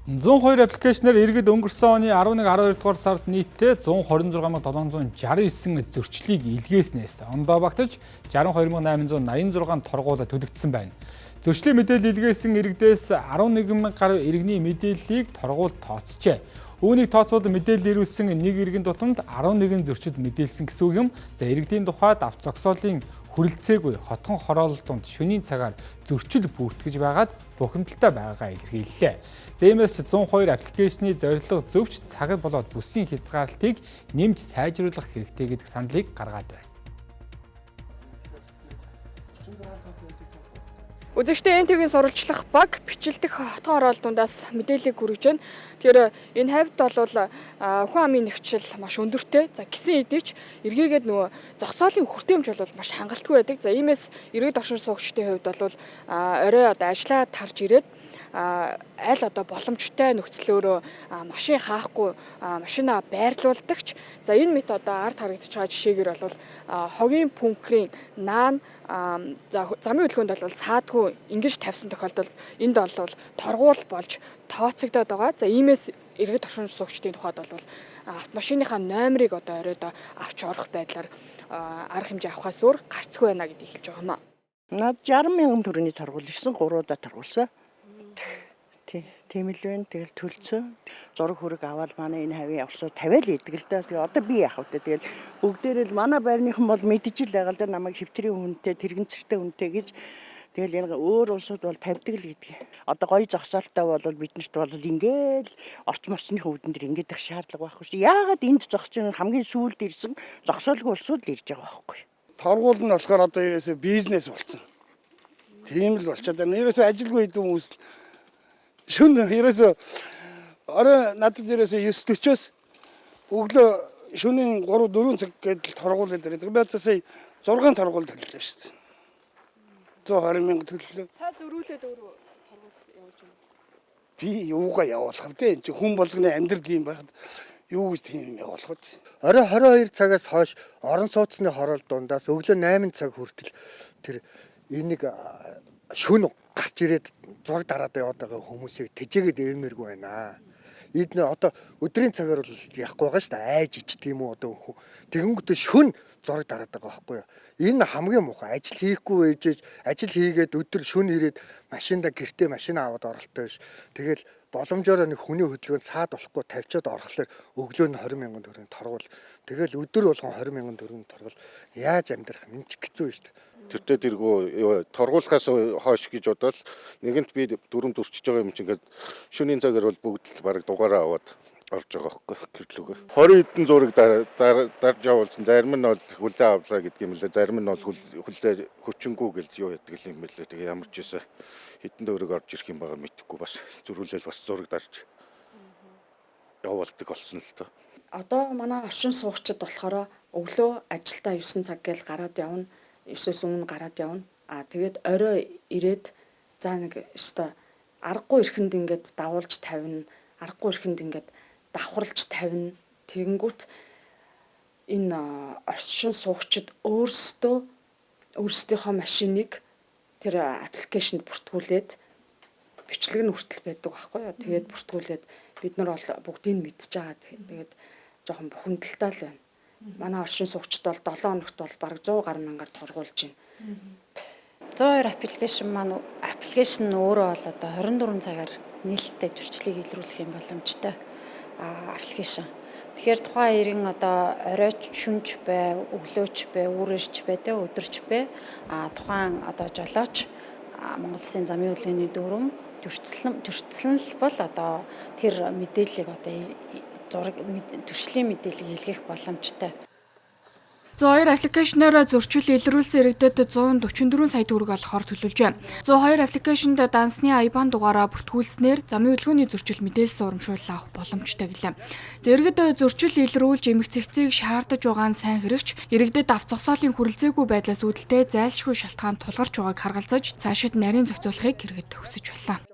102 аппликейшнээр иргэд өнгөрсөн оны 11-12 дугаар сард нийтдээ 126,769 зөрчлийг илгээснээс ондоо багтаж 62,886 торгуулаа төлөгдсөн байна. Зөрчлийн мэдээлэл илгээсэн иргэдээс 11,000 гаруй иргэний мэдээллийг торгуул тооцжээ. Үүнийг тооцоод мэдээлэл ирүүлсэн нэг иргэн тутамд 11 зөрчил мэдээлсэн гэсэн үг юм. За иргэдийн тухайд авч зогсоолын хүрэлцээгүй хотхон хороололтонд шөнийн цагаар зөрчил бүртгэж байгаад бухимдалтай байгаагаа илэрхийллээ. За иймээс 102 аппликейшны зорилго зөвч цагт болоод бүсийн хязгаарлалтыг нэмж сайжруулах хэрэгтэй гэдэг саналыг гаргаад байна. Үзэгчтэй НТV-ийн сурвалжлах баг бичлэгдэх хотхон оролдуундаас мэдээлэл хүргэж байна. Тэгэхээр энэ хавьд бол хүн амын нэгчил маш өндөртэй. За гисэн эдээч эргээгээд нөгөө зогсоолын хүртээмж бол маш хангалтгүй байдаг. За иймээс иргэд оршин суугчдын хувьд бол орой ажиллаа тарж ирээд аль боломжтой нөхцлөөрөө машин хаахгүй машинаа байрлуулдагч. За энэ мэт ард харагдаж байгаа жишээгээр бол хогийн пүнкрийн наан замын хөдөлгөөнд бол саадгүй ингэж тавьсан тохиолдолд энд бол торгуул болж тооцогдоод байгаа. За иймээс иргэд оршин суугчдын тухайд бол автомашиныхаа номерыг оройд авч орох байдлаар арга хэмжээ авахаас өөр гарцгүй байна гэдгийг хэлж байгаа юм аа. Над 60,000 төгрөгийн торгуул 9-3-удаа торгуулсан. Тийм л байна. Тэгэл төлцөө. Зураг хүрэг аваад манай энэ хавийн явсаа тавиал идэг л да. Тэгээ одоо би яах вэ? Тэгэл бүгдээрээ л манай байрныхан бол мэдчихэл байгаа л да намайг хэвтрийн хүнтэй, тэрэгцэртэй хүнтэй гэж. Тэгэл өөр улсууд бол тавьдаг л гэдгийг. Одоо гоё зогсоолтой бол биднэрт бол ингээл орч морцны хөвдөн дэр ингээд их шаардлага байхгүй шүү. Яагаад энд зогсож байгаа хамгийн сүүлд ирсэн зогсоолгүй улсууд л ирж байгаа байхгүй. Торгуул нь болохоор одоо ерөөсөө бизнес болсон. Тийм л болчиход байна. Ерөөсөө ажилгүй хэдэн хүмүүс шүн ерөөсөө орой надад ерөөсөө 9:40-оос өглөө шөнийн 3-4 цаг гэдэл торгуул дээр. Би одоо сая 6 торгуул төллөө шүү дээ. 120,000 төллөө. Та зөрүүлээд өөрөө торгуул явуулж байна. Би юугаа явуулах вэ? Энд чинь хүн болгоны амьдрал юм байхад юу гэж тийм явуулах вэ? Орой 22 цагаас хойш орон сууцны хороол дундаас өглөө 8 цаг хүртэл тэр энийг шүн гарч ирээд зураг дараад яваад байгаа хүмүүсийг тэжээгээд эвмэргүй байна. Эд нэ одоо өдрийн цагаар бол яахгүй байгаа шүү дээ. Айж ичдэг юм уу одоо тэгэнгүүтээ шүн зураг дараад байгаа байхгүй юу. Энэ хамгийн муухай. Ажил хийхгүй ээжээж ажил хийгээд өдөр шүн ирээд машинда гэртээ машина аваад оролтой биш. Тэгэл боломжоор нэг хүний хөдөлгөөнд саад болохгүй тавьчаад орохлоор өглөө нь 20,000 төгрөгийн торгуул. Тэгэл өдөр болгон 20,000 төгрөгийн торгуул. Яаж амьдрах юм ч хэцүү шүү дээ. Тэртээ тэргөө торгуулахаас хойш гэж бодвол нэгэнт би дүрм зурчиж байгаа юм чинь ингээд шөнийн цагаар бол бүгд л бараг дугаараа аваад орж байгаа байхгүй гэрлүүгээ. 20 хэдэн зураг дарж явуулсан. Зарим нь бол хүлээ авлаа гэдэг юм лээ. Зарим нь бол хүлээ хүчингүү гэж юу яддаг юм бэлээ. Тэгээ ямар ч байсан хэдэн дөрөг орж ирэх юм байгаа мэдэхгүй бас зөрүүлэл бас зураг дарж явуулдаг болсон л тоо. Одоо манай оршин суугчид болохоор өглөө ажилдаа 9 цаг гээл гараад явна. 9-өөс өмнө гараад явна. Тэгээд орой ирээд за нэг өстой аргагүй эрхэнд ингээд давуулж тавина. Аргагүй эрхэнд ингээд давхарлж тавина. Тэгэнгүүт энэ оршин суугчид өөрсдийнхөө машиныг тэр аппликейшнд бүртгүүлээд бичлэг нь хүртэл байдаг байхгүй юу. Тэгээд бүртгүүлээд бид нар бол бүгдийг мэдж байгаа. Тэгээд жоохон бухимдалтай л байна. Манай оршин суугчид бол 7 хоногт бол бараг 100 гаруй мянгаар торгуулж байна. 102 аппликейшн өөрөө бол одоо 24 цагаар нээлттэй зөрчлийг илрүүлэх юм боломжтой аппликейшн. Тэгэхээр тухайн иргэн одоо оройч, шүнж бай, өглөөч бай, үрэрч бай, өдөрч бай. Тухайн одоо жолооч Монгол Улсын замын хөдөлгөөний дүрм зөрчилсөн л бол одоо тэр мэдээллийг одоо зөрчлийн мэдээллийг илгээх боломжтой. 102 аппликейшнээр зөрчил илрүүлсэн иргэдэд 144 сая төгрөг олохоор төлөвлөж байна. 102 аппликейшнд дансны IBAN дугаараа бүртгүүлснээр замын хөдөлгөөний зөрчил мэдээлэл урамшуулал авах боломжтой гэлээ. Иргэд зөрчил илрүүлж эмх цэгцийг шаардаж байгаа нь сайн хэрэгч иргэдэд авч зогсоолын хүрэлцээгүй байдлаас үүдэлтэй зайлшгүй шалтгаан тулгарч байгааг харгалзаж цаашид нарийн зохицуулахыг иргэд хүсэж байна.